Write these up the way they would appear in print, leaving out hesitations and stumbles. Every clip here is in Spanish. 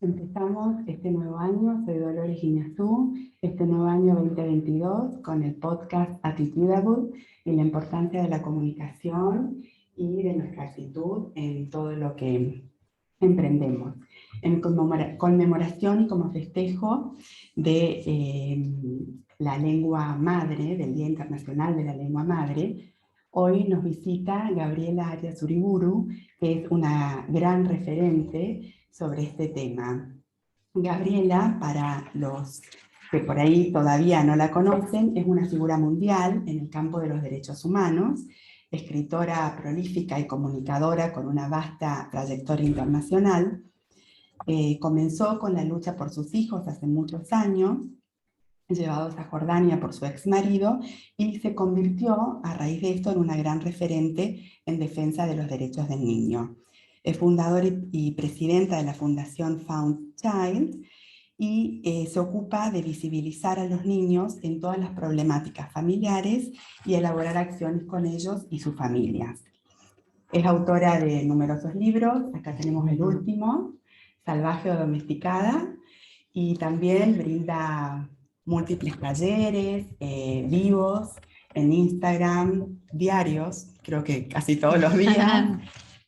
Empezamos este nuevo año, soy Dolores Guiñazú, este nuevo año 2022 con el podcast Attitudable y la importancia de la comunicación y de nuestra actitud en todo lo que emprendemos. En conmemoración y como festejo de la lengua madre, del Día Internacional de la Lengua Madre, hoy nos visita Gabriela Arias Uriburu, que es una gran referente sobre este tema. Gabriela, para los que por ahí todavía no la conocen, es una figura mundial en el campo de los derechos humanos, escritora prolífica y comunicadora con una vasta trayectoria internacional. Comenzó con la lucha por sus hijos hace muchos años, llevados a Jordania por su ex marido, y se convirtió a raíz de esto en una gran referente en defensa de los derechos del niño. Es fundadora y presidenta de la Fundación Found Child y se ocupa de visibilizar a los niños en todas las problemáticas familiares y elaborar acciones con ellos y sus familias. Es autora de numerosos libros, acá tenemos el último, Salvaje o Domesticada, y también brinda múltiples talleres, vivos, en Instagram, diarios, creo que casi todos los días,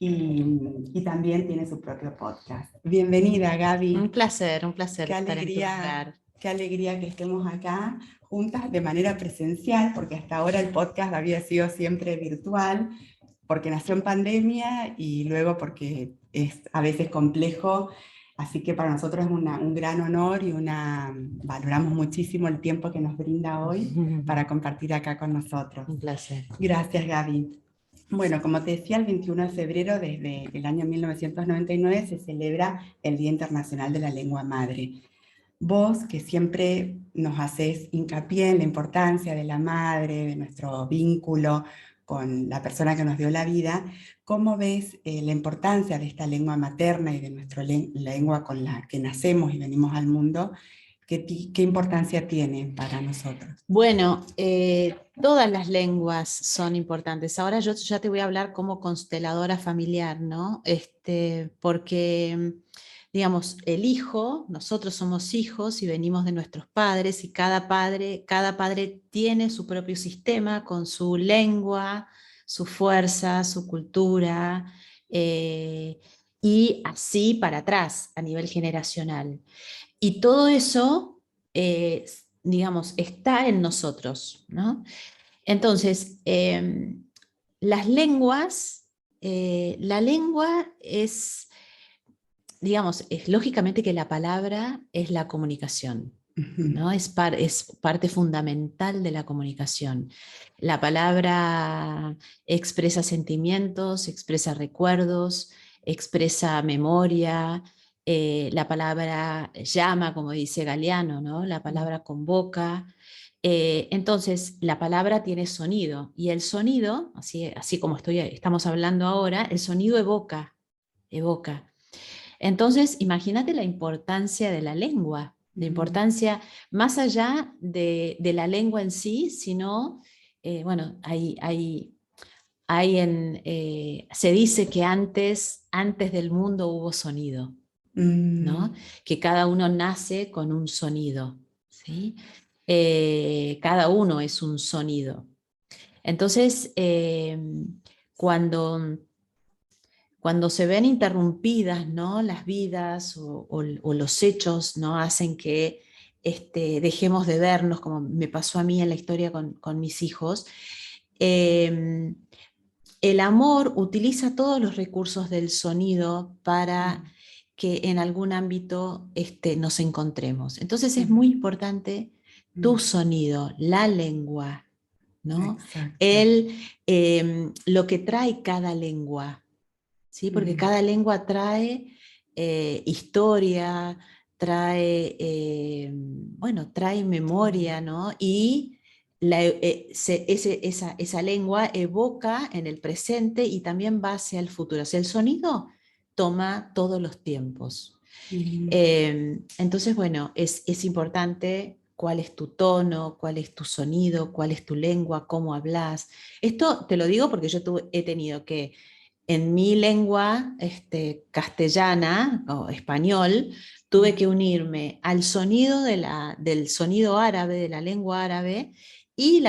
y también tiene su propio podcast. Bienvenida, Gaby. Un placer Qué estar en tu lugar. Qué alegría que estemos acá juntas de manera presencial, porque hasta ahora el podcast había sido siempre virtual, porque nació en pandemia y luego porque es a veces complejo. Así que para nosotros es un gran honor y valoramos muchísimo el tiempo que nos brinda hoy para compartir acá con nosotros. Un placer. Gracias, Gaby. Bueno, como te decía, el 21 de febrero desde el año 1999 se celebra el Día Internacional de la Lengua Madre. Vos, que siempre nos haces hincapié en la importancia de la madre, de nuestro vínculo con la persona que nos dio la vida, ¿cómo ves la importancia de esta lengua materna y de nuestra lengua con la que nacemos y venimos al mundo? ¿Qué importancia tiene para nosotros? Bueno, todas las lenguas son importantes. Ahora yo ya te voy a hablar como consteladora familiar, ¿no? Porque, digamos, el hijo, nosotros somos hijos y venimos de nuestros padres, y cada padre tiene su propio sistema con su lengua, su fuerza, su cultura, y así para atrás a nivel generacional. Y todo eso, digamos, está en nosotros, ¿no? Entonces, las lenguas, la lengua es, digamos, es lógicamente que la palabra es la comunicación, ¿no? Es parte fundamental de la comunicación. La palabra expresa sentimientos, expresa recuerdos, expresa memoria. La palabra llama, como dice Galeano, ¿no? La palabra convoca. Entonces, la palabra tiene sonido, y el sonido, así como estamos hablando ahora, el sonido evoca. Entonces, imagínate la importancia de la lengua, la importancia más allá de la lengua en sí, sino, bueno, se dice que antes del mundo hubo sonido, ¿no? Que cada uno nace con un sonido, ¿sí? Cada uno es un sonido. Entonces, cuando se ven interrumpidas, ¿no?, las vidas o los hechos, ¿no?, hacen que dejemos de vernos, como me pasó a mí en la historia con mis hijos. El amor utiliza todos los recursos del sonido para que en algún ámbito nos encontremos. Entonces es muy importante tu sonido, la lengua, ¿no? Lo que trae cada lengua, ¿sí? Porque cada lengua trae historia, trae memoria, ¿no? Y esa lengua evoca en el presente y también va hacia el futuro. O sea, el sonido toma todos los tiempos. Entonces, bueno, es importante cuál es tu tono, cuál es tu sonido, cuál es tu lengua, cómo hablas. Esto te lo digo porque yo he tenido que, en mi lengua castellana o español, tuve que unirme al sonido del sonido árabe, de la lengua árabe, y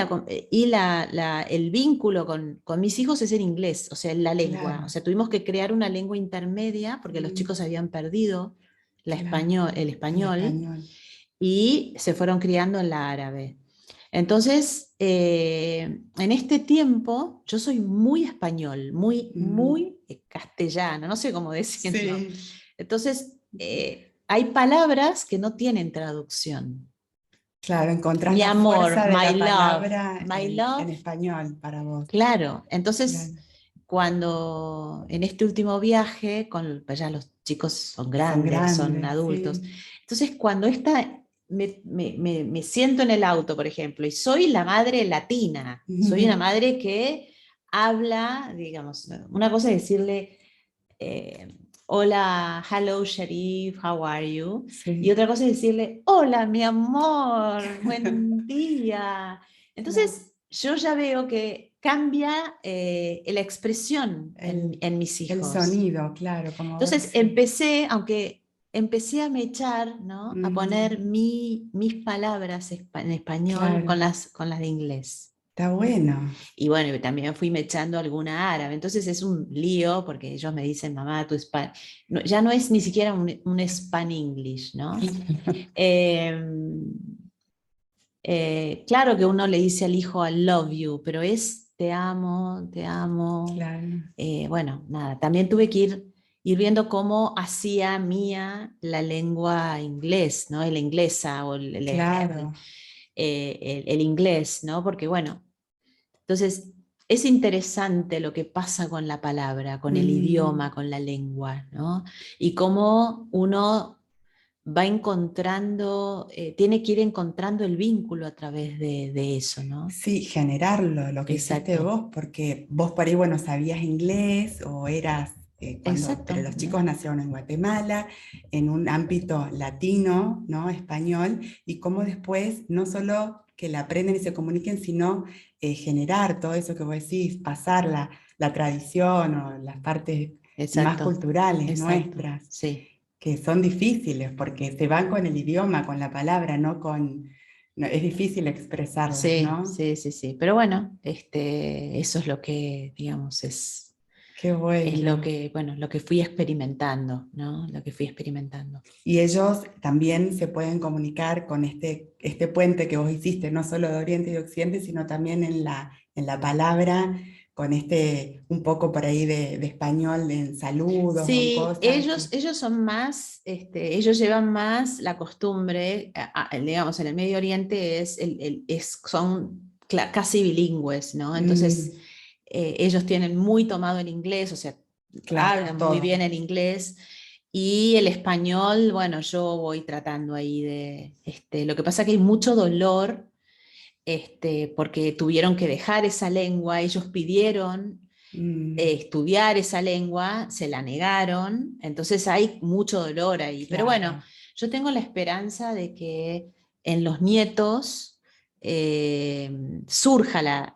el vínculo con mis hijos es en inglés, o sea, en la lengua. Claro. O sea, tuvimos que crear una lengua intermedia porque los chicos habían perdido Claro. el El español español. y se fueron criando en la árabe. Entonces, en este tiempo, yo soy muy español, muy castellano, no sé cómo decirlo. Sí. Entonces, hay palabras que no tienen traducción. Claro, encontrás Mi la amor, fuerza de la palabra my en love, español para vos. claro. Entonces, Claro. cuando en este último viaje, pues ya los chicos son Son grandes, son grandes, adultos, sí. entonces cuando me siento en el auto, por ejemplo, y soy la madre latina, soy una madre que habla, digamos, una cosa es decirle, eh, hola, hello Sharif, how are you? Y Sí, otra cosa es decirle, hola, mi amor, buen día. claro. Entonces, yo ya veo que cambia la expresión El, en mis el hijos. sonido, claro, como vos Entonces, decís. aunque empecé a mechar, ¿no? A poner Mm, mis palabras en español claro, con las de inglés. está bueno. Y bueno, también fui mechando alguna árabe. Entonces es un lío porque ellos me dicen, mamá, tu ya no es ni siquiera un Span English, ¿no? Eh, claro que uno le dice al hijo, I love you, pero es te amo, te amo. Claro, Bueno, nada, también tuve que ir viendo cómo hacía mía la lengua inglés, ¿no? El inglesa o claro. el inglés, ¿no? Porque bueno, entonces es interesante lo que pasa con la palabra, con el Mm, idioma, con la lengua, ¿no? Y cómo uno va encontrando, tiene que ir encontrando el vínculo a través de eso, ¿no? sí, generarlo, lo que hiciste Exacto, vos, porque vos por ahí, bueno, sabías inglés o eras, exacto, pero los ¿no? chicos nacieron en Guatemala, en un ámbito latino, ¿no? Español, y cómo después no solo que la aprenden y se comuniquen, sino generar todo eso que vos decís, pasar la tradición o las partes más Exacto, culturales exacto, nuestras, sí. que son difíciles porque se van con el idioma, con la palabra, no con... no, es difícil expresarlas, Sí, ¿no? sí, sí, sí. Pero bueno, eso es lo que, digamos, Qué es lo bueno. que, bueno, lo que fui experimentando, ¿no? Lo que fui experimentando. Y ellos también se pueden comunicar con este puente que vos hiciste, no solo de Oriente y de Occidente, sino también en la palabra, con un poco por ahí de español en saludos o en Sí, cosas que... ellos son más, ellos llevan más la costumbre, digamos, en el Medio Oriente son casi bilingües, ¿no? Entonces, Mm, ellos tienen muy tomado el inglés, o sea, claro, hablan muy bien todo. el inglés y el español, bueno, yo voy tratando ahí lo que pasa es que hay mucho dolor, porque tuvieron que dejar esa lengua, ellos pidieron Mm, estudiar esa lengua, se la negaron, entonces hay mucho dolor ahí. Pero bueno, claro, yo tengo la esperanza de que en los nietos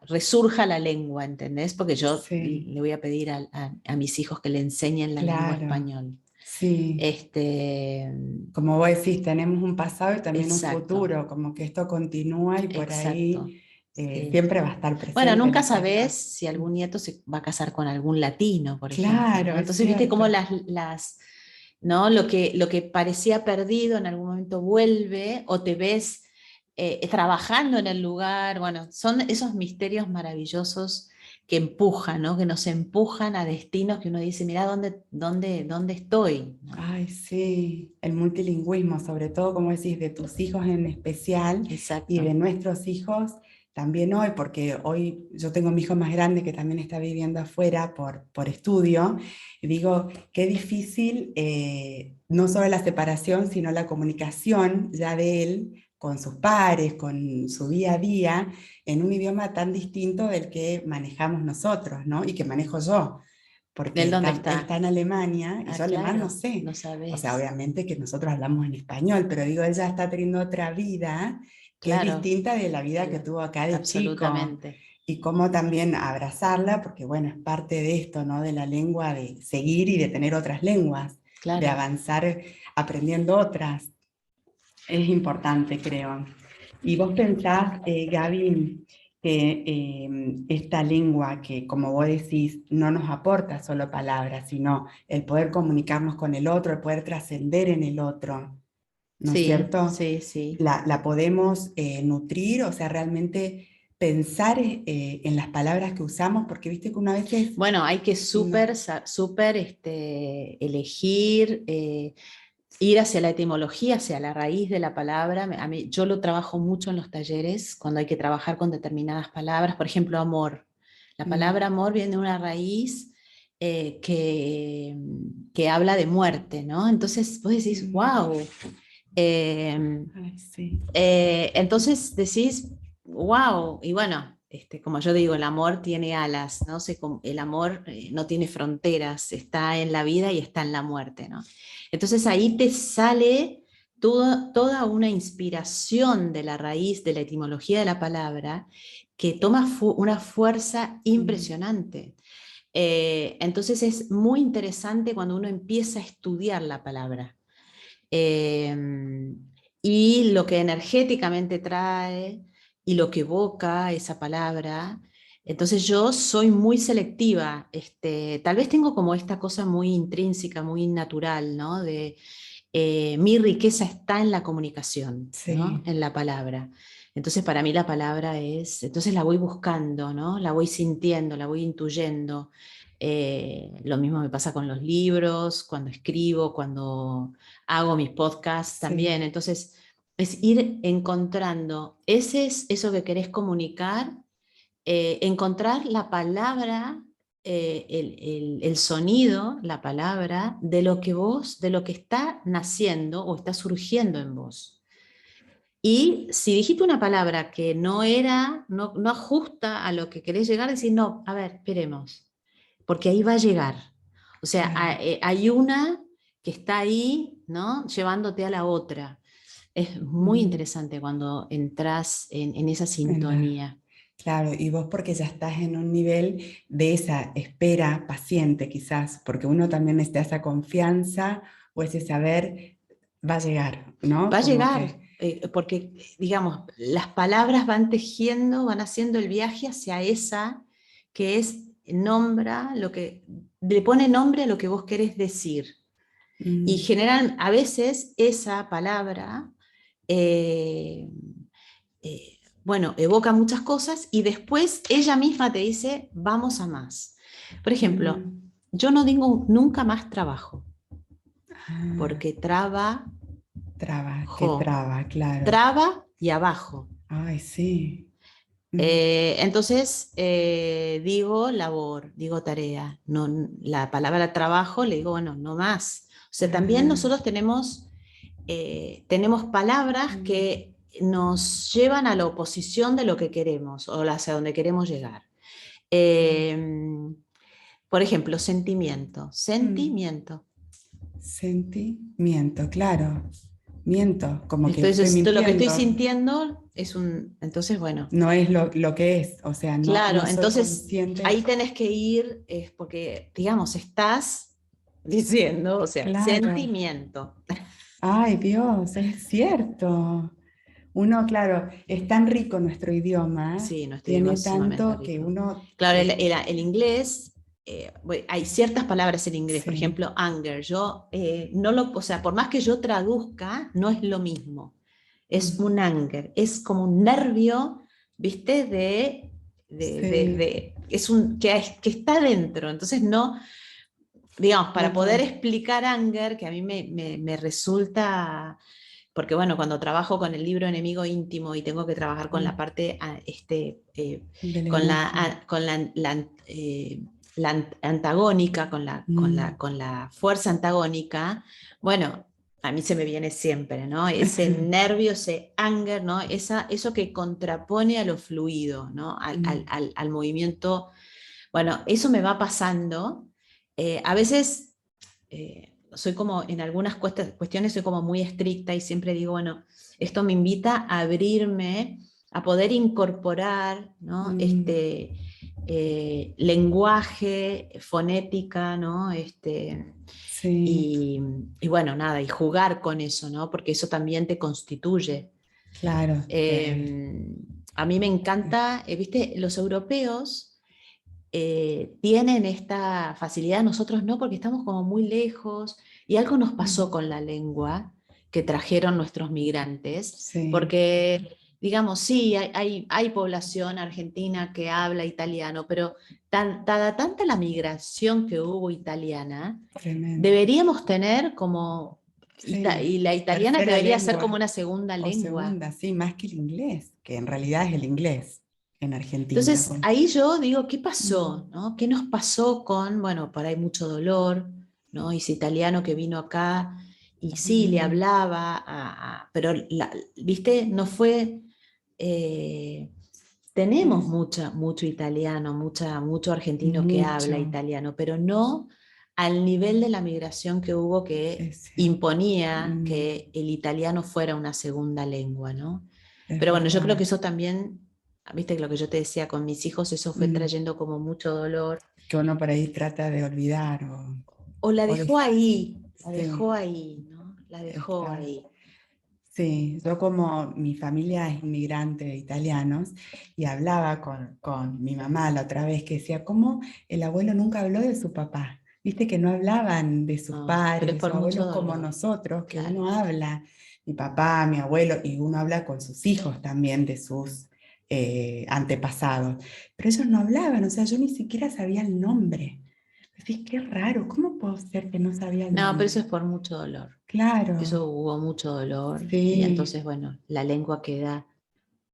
resurja la lengua, ¿entendés? Porque yo sí, le voy a pedir a mis hijos que le enseñen la lengua claro, español. sí. Este, Como vos decís, tenemos un pasado y también un exacto, futuro, como que esto continúa y por exacto. ahí Sí. siempre va a estar Bueno, presente el nunca sabes español. si algún nieto se va a casar con algún latino, por ejemplo, Claro, ¿no? es Entonces, viste cómo cierto. ¿no? Lo que parecía perdido en algún momento vuelve o te ves trabajando en el lugar. Bueno, son esos misterios maravillosos que empujan, ¿no? Que nos empujan a destinos que uno dice, mira, ¿dónde estoy? ¿No? Ay, sí, el multilingüismo, sobre todo, como decís, de tus hijos en especial y de Exacto. nuestros hijos también hoy, porque hoy yo tengo mi hijo más grande que también está viviendo afuera por estudio, y digo, qué difícil, no solo la separación, sino la comunicación ya de él con sus pares, con su día a día, en un idioma tan distinto del que manejamos nosotros, ¿no? Y que manejo yo porque ¿Del dónde él está está? en Alemania y Ah, yo alemán no claro, sé. no O sea, sabes. obviamente que nosotros hablamos en español, pero digo, él ya está teniendo otra vida que es Claro, distinta de la vida que claro, tuvo acá de chico. absolutamente. Y cómo también abrazarla, porque bueno, es parte de esto, ¿no? De la lengua, de seguir y de tener otras lenguas. claro. avanzar aprendiendo otras. Es importante, creo. Y vos pensás, Gaby, que esta lengua que, como vos decís, no nos aporta solo palabras, sino el poder comunicarnos con el otro, el poder trascender en el otro, ¿no es Sí, cierto? sí, sí. La podemos nutrir, o sea, realmente pensar en las palabras que usamos, porque viste que una vez es... Bueno, hay que No, súper elegir, ir hacia la etimología, hacia la raíz de la palabra. Yo lo trabajo mucho en los talleres, cuando hay que trabajar con determinadas palabras. Por ejemplo, amor. La palabra amor viene de una raíz que habla de muerte, ¿no? Entonces vos decís, wow. ay, sí, Entonces decís, wow, y bueno, como yo digo, el amor tiene alas, ¿no? El amor no tiene fronteras, está en la vida y está en la muerte, ¿no? Entonces ahí te sale toda una inspiración de la raíz, de la etimología de la palabra, que toma una fuerza impresionante. Entonces es muy interesante cuando uno empieza a estudiar la palabra. Y lo que energéticamente trae y lo que evoca esa palabra. Entonces yo soy muy selectiva, tal vez tengo como esta cosa muy intrínseca, muy natural, ¿no? De mi riqueza está en la comunicación, ¿no? sí, En la palabra. Entonces para mí la palabra entonces la voy buscando, ¿no? La voy sintiendo, la voy intuyendo. Lo mismo me pasa con los libros, cuando escribo, cuando hago mis podcasts también. sí. Entonces es ir encontrando, ese es eso que querés comunicar, encontrar la palabra, el sonido, la palabra de lo que está naciendo o está surgiendo en vos. Y si dijiste una palabra que no ajusta a lo que querés llegar, decís, no, a ver, esperemos, porque ahí va a llegar. O sea, Claro. hay una que está ahí, ¿no? Llevándote a la otra. Es muy Mm, interesante cuando entras en esa en sintonía. claro, y vos porque ya estás en un nivel de esa espera paciente quizás, porque uno también necesita esa confianza o ese saber va a llegar, ¿no? Va a Como llegar, que... porque, digamos, las palabras van tejiendo, van haciendo el viaje hacia esa que nombra lo que, le pone nombre a lo que vos querés decir. Y mm, general, a veces esa palabra, eh, bueno, evoca muchas cosas y después ella misma te dice, vamos a más. Por ejemplo, mm, yo no digo nunca más trabajo, ah, porque trabajo, que traba, claro. traba y abajo. Ay, sí. Mm, Entonces, digo labor, digo tarea. No, la palabra trabajo le digo, bueno, no más. O sea, también ah, nosotros tenemos palabras mm, que nos llevan a la oposición de lo que queremos o hacia donde queremos llegar. Eh, por ejemplo, sentimiento. mm. Sentimiento. Sentimiento, claro. Miento, como que estoy Entonces, todo lo que estoy mintiendo. sintiendo es un... Entonces, bueno, No es lo que es, o sea, no, claro, no soy entonces ahí consciente. tenés que ir, es porque, digamos, estás diciendo, o sea, Claro. sentimiento. Ay, Dios, es cierto. Uno, claro, es tan rico nuestro idioma, Sí, nuestro idioma tiene es sumamente tanto que rico. uno, Claro, el inglés, bueno, hay ciertas palabras en inglés, por sí, ejemplo, anger. Yo no lo, o sea, por más que yo traduzca, no es lo mismo. Es mm, un anger, es como un nervio, ¿viste? sí, Es un que está dentro. Entonces no, digamos, para no poder puedo. explicar anger, que a mí me resulta, porque bueno, cuando trabajo con el libro Enemigo Íntimo y tengo que trabajar con la Mm, parte, del con enojo. la antagónica, Mm. con la fuerza antagónica, bueno, a mí se me viene siempre, ¿no? Ese nervio, ese anger, ¿no? Eso que contrapone a lo fluido, ¿no? Mm, Al movimiento. Bueno, eso me va pasando. A veces soy como, en algunas cuestiones soy como muy estricta y siempre digo, bueno, esto me invita a abrirme, a poder incorporar, ¿no? mm, lenguaje, fonética, ¿no? Sí, Y bueno, nada, y jugar con eso, ¿no? Porque eso también te constituye. claro. A mí me encanta, viste, los europeos tienen esta facilidad, nosotros no, porque estamos como muy lejos, y algo nos pasó con la lengua que trajeron nuestros migrantes, Sí, porque, digamos, sí, hay población argentina que habla italiano, pero tanta la migración que hubo italiana, tremendo. deberíamos tener como, Sí, y la italiana tercera debería ser como lengua una segunda o lengua. segunda, sí, más que el inglés, que en realidad es el inglés en Argentina. Entonces, ahí yo digo, ¿qué pasó? Mm, ¿No? ¿Qué nos pasó con, bueno, por ahí mucho dolor, ¿no? Ese italiano que vino acá y sí, le mm, hablaba, pero, ¿viste? No fue... tenemos mm, mucho italiano, mucho argentino que habla mucho, italiano, pero no al nivel de la migración que hubo que es cierto. imponía Mm, que el italiano fuera una segunda lengua, ¿no? es Pero bueno, yo creo verdad. que eso también, viste lo que yo te decía con mis hijos, eso fue Mm, trayendo como mucho dolor. que uno por ahí trata de olvidar O la o dejó dejar. ahí, la dejó Sí, ahí, ¿no? La dejó está. ahí. Sí, yo como mi familia es inmigrante de italianos y hablaba con mi mamá la otra vez que decía, ¿cómo el abuelo nunca habló de su papá? Viste que no hablaban de sus No, padres, pero es de sus por mucho abuelos como dolor, nosotros, que claro. uno habla, mi papá, mi abuelo, y uno habla con sus hijos también de sus antepasados. Pero ellos no hablaban, o sea, yo ni siquiera sabía el nombre. Decís, qué raro, ¿cómo puedo ser que no sabía el No, pero eso nombre? es por mucho dolor. Claro, Eso hubo mucho dolor y sí. entonces, bueno, la lengua queda,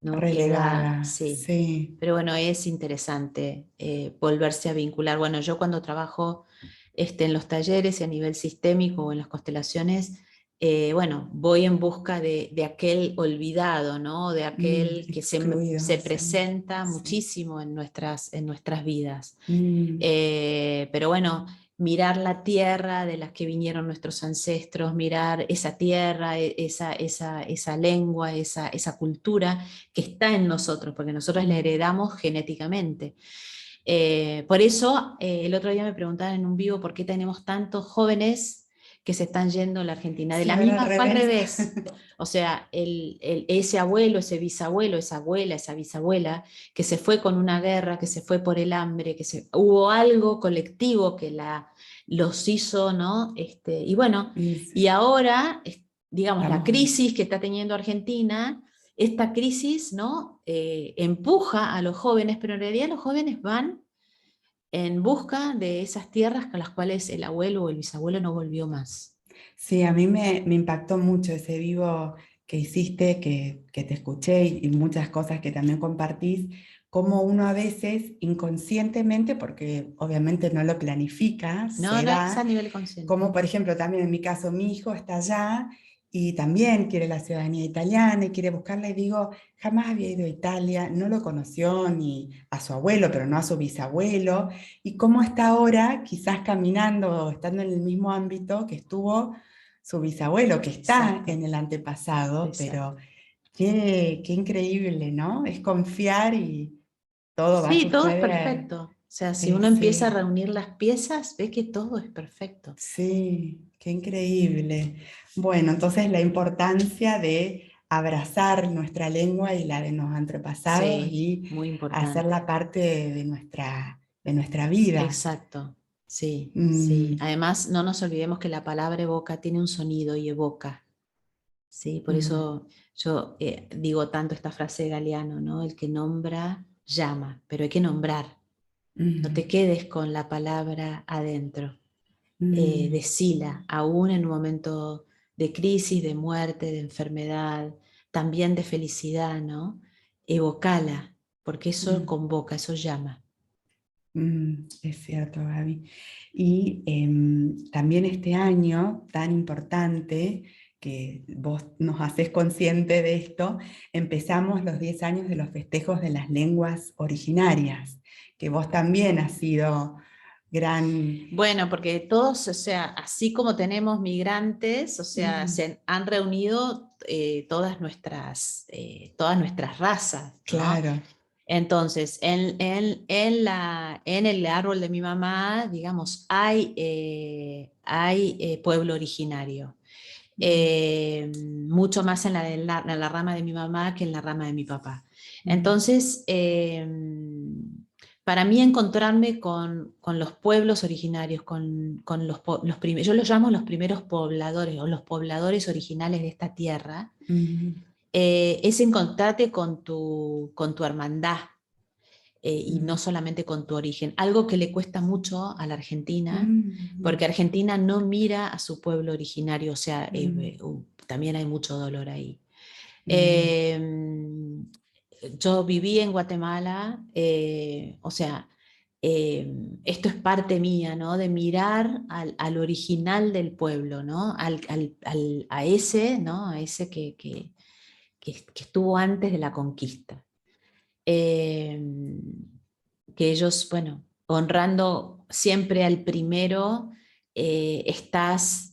¿no? Queda, Relegada, sí. sí. Pero bueno, es interesante volverse a vincular. Bueno, yo cuando trabajo en los talleres y a nivel sistémico o en las constelaciones, bueno, voy en busca de aquel olvidado, ¿no? De aquel que Excluido, se sí. presenta Sí. muchísimo en nuestras vidas. Mm, Pero bueno, mirar la tierra de las que vinieron nuestros ancestros, mirar esa tierra, esa lengua, esa cultura que está en nosotros, porque nosotros la heredamos genéticamente. Por eso, el otro día me preguntaban en un vivo por qué tenemos tantos jóvenes que se están yendo a la Argentina. De sí, la ahora al misma fue al revés. revés. O sea, ese abuelo, ese bisabuelo, esa abuela, esa bisabuela, que se fue con una guerra, que se fue por el hambre, hubo algo colectivo que los hizo, ¿no? Y bueno, Y y sí, ahora, digamos, la estamos, crisis que está teniendo Argentina, esta crisis, ¿no? Empuja a los jóvenes, pero en realidad los jóvenes van en busca de esas tierras con las cuales el abuelo o el bisabuelo no volvió más. sí, a mí me impactó mucho ese vivo que hiciste, que te escuché y muchas cosas que también compartís, como uno a veces inconscientemente, porque obviamente no lo planifica, No, se no es a da. nivel consciente. Como por ejemplo también en mi caso, mi hijo está allá y también quiere la ciudadanía italiana y quiere buscarla y digo, jamás había ido a Italia, no lo conoció ni a su abuelo, pero no a su bisabuelo, y cómo está ahora quizás caminando o estando en el mismo ámbito que estuvo su bisabuelo, que está Exacto, en el antepasado, pero exacto. qué increíble, ¿no? Es confiar y todo va a Sí, todo es suceder. perfecto. O sea, si uno empieza a Sí. reunir las piezas, ve que todo es perfecto. Sí, qué increíble. Bueno, entonces la importancia de abrazar nuestra lengua y la de los antepasados Sí, y muy importante. hacerla parte de nuestra vida. Exacto. Sí, sí. Mm, Además, no nos olvidemos que la palabra evoca tiene un sonido y evoca. Sí, por mm, eso yo digo tanto esta frase de Galeano, ¿no? El que nombra, llama, pero hay que nombrar. No te mm, quedes con la palabra adentro. mm, Decila, aún en un momento de crisis, de muerte, de enfermedad, también de felicidad, ¿no? Evocala, porque eso mm, convoca, eso llama. es cierto, Gaby. Y también este año tan importante, que vos nos haces consciente de esto, empezamos los 10 años de los festejos de las lenguas originarias, que vos también has sido gran... Bueno, porque todos, o sea, así como tenemos migrantes, o sea, Mm, se han reunido todas nuestras razas, ¿no? claro, Entonces, en el árbol de mi mamá, digamos, hay pueblo originario. Mucho más en la rama de mi mamá que en la rama de mi papá. Entonces, para mí encontrarme con los pueblos originarios, con yo los llamo los primeros pobladores o los pobladores originales de esta tierra, es encontrarte con tu hermandad, y no solamente con tu origen. Algo que le cuesta mucho a la Argentina, porque Argentina no mira a su pueblo originario, o sea, también hay mucho dolor ahí. Yo viví en Guatemala, o sea, esto es parte mía, ¿no? De mirar al original del pueblo, ¿no? A ese, ¿no? A ese que estuvo antes de la conquista. Que ellos, bueno, honrando siempre al primero, estás,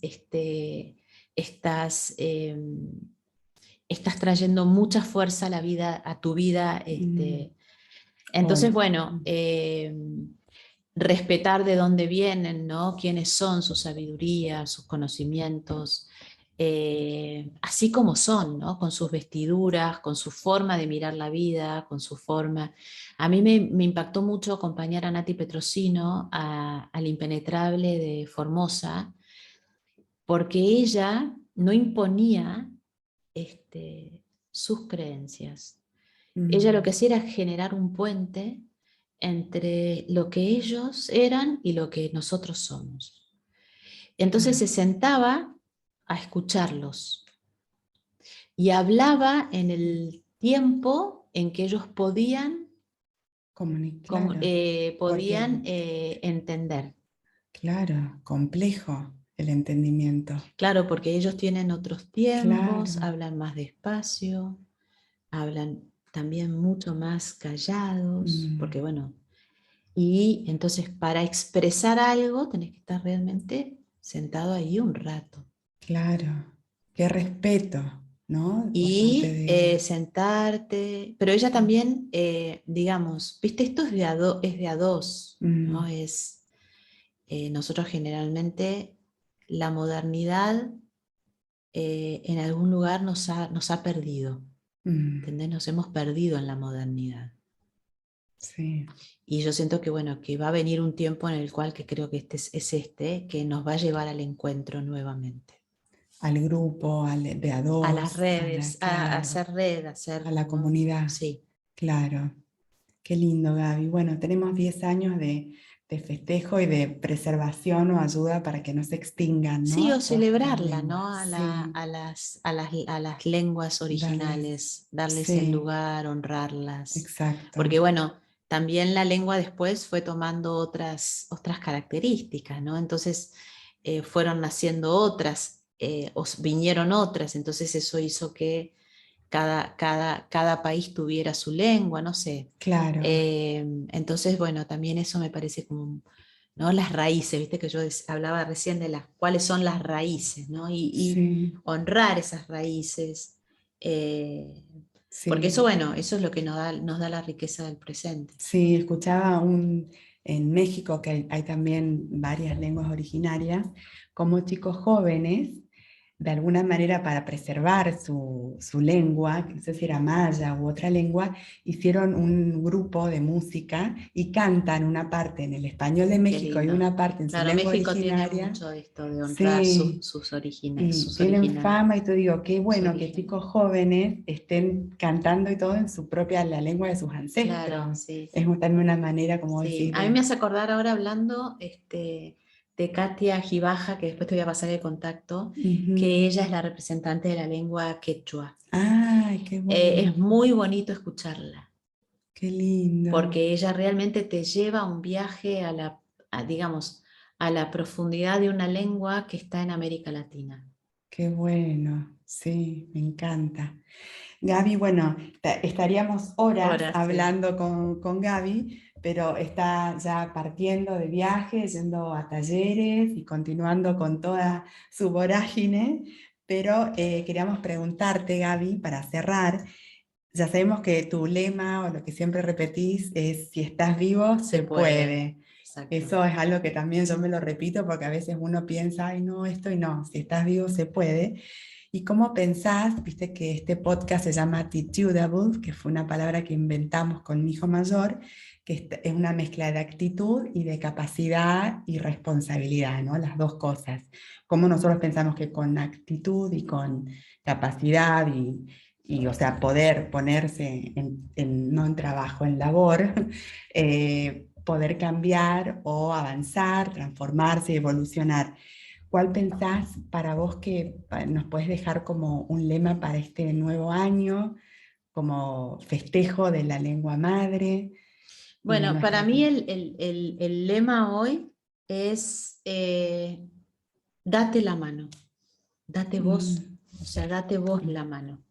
estás trayendo mucha fuerza a la vida, a tu vida. Entonces, bueno, respetar de dónde vienen, ¿no? Quiénes son, su sabiduría, sus conocimientos, así como son, ¿no? Con sus vestiduras, con su forma de mirar la vida, con su forma. A mí me impactó mucho acompañar a Nati Petrosino al Impenetrable de Formosa, porque ella no imponía sus creencias. Ella lo que hacía era generar un puente entre lo que ellos eran y lo que nosotros somos. Entonces se sentaba a escucharlos y hablaba en el tiempo en que ellos podían entender. Claro, complejo el entendimiento. Claro, porque ellos tienen otros tiempos, Claro. hablan más despacio, hablan también mucho más callados, porque bueno, y entonces para expresar algo tenés que estar realmente sentado ahí un rato. Claro, qué respeto, ¿no? Por parte Y de... sentarte, pero ella también, digamos, viste, esto es de a dos, ¿no? Nosotros generalmente la modernidad en algún lugar nos ha perdido, ¿entendés? Nos hemos perdido en la modernidad. Sí. Y yo siento que, bueno, que va a venir un tiempo en el cual que creo que que nos va a llevar al encuentro nuevamente. Al grupo, de a A las dos, redes, a claro, hacer red, a hacer, a la ¿no? comunidad. Sí. Claro, qué lindo, Gaby. Bueno, tenemos 10 años de festejo y de preservación o ayuda para que no se extingan, Sí, ¿no? o Todas estas celebrarla, lenguas. ¿no? Sí, A las lenguas originales, darles el sí, lugar, honrarlas. exacto. Porque bueno, también la lengua después fue tomando otras características, ¿no? Entonces fueron naciendo otras, vinieron otras, entonces eso hizo que cada país tuviera su lengua, no sé. Claro, Entonces, bueno, también eso me parece como, ¿no? Las raíces, viste que yo hablaba recién de cuáles son las raíces, ¿no? Y sí, honrar esas raíces, eh, porque eso, sí. bueno, eso es lo que nos da la riqueza del presente. Sí, escuchaba en México, que hay también varias lenguas originarias, como chicos jóvenes, de alguna manera para preservar su lengua, que no sé si era maya u otra lengua, hicieron un grupo de música y cantan una parte en el español de Qué México y lindo. una parte en su Claro, lengua México tiene originaria. mucho esto de honrar Sí, y sus tienen originales, fama y te digo, qué su bueno que origen. chicos jóvenes estén cantando y todo en su propia, la lengua de sus Claro, ancestros. sí. Es también una manera, como Sí, decís, a mí me de... hace acordar ahora hablando de Katia Gibaja, que después te voy a pasar el contacto, que Ujú. ella es la representante de la lengua quechua. Ay, qué bueno, Es muy bonito escucharla, qué lindo, porque ella realmente te lleva a un viaje digamos, a la profundidad de una lengua que está en América Latina. qué bueno, sí, me encanta. Gaby, bueno, estaríamos horas Ahora sí. hablando con Gaby, pero está ya partiendo de viaje, yendo a talleres y continuando con toda su vorágine, pero queríamos preguntarte, Gaby, para cerrar, ya sabemos que tu lema o lo que siempre repetís es: si estás vivo, se puede. Exacto. Eso es algo que también yo me lo repito, porque a veces uno piensa, ay no, esto y no, si estás vivo, se puede. ¿Y cómo pensás? Viste que este podcast se llama Attitudable, que fue una palabra que inventamos con mi hijo mayor, que es una mezcla de actitud y de capacidad y responsabilidad, ¿no? Las dos cosas. Cómo nosotros pensamos que con actitud y con capacidad o sea, poder ponerse no en trabajo, en labor, poder cambiar o avanzar, transformarse, evolucionar. ¿Cuál pensás para vos que nos puedes dejar como un lema para este nuevo año, como festejo de la lengua madre y de Bueno, para nuestra mí cultura? el lema hoy es date la mano, date vos, Mm, o sea, date vos la mano.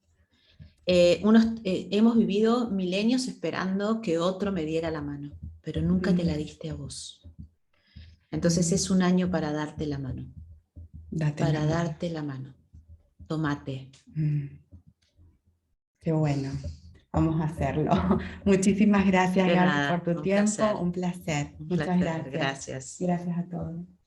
Hemos vivido milenios esperando que otro me diera la mano, pero nunca te la mm, diste a vos. Entonces mm. es un año para darte la mano, Date la para mano. darte la mano. Tomate. Mm, qué bueno. Vamos a hacerlo. Muchísimas gracias, De Gaby, por nada, tu un tiempo. placer. Un placer. Un Muchas placer, gracias. gracias. Gracias a todos.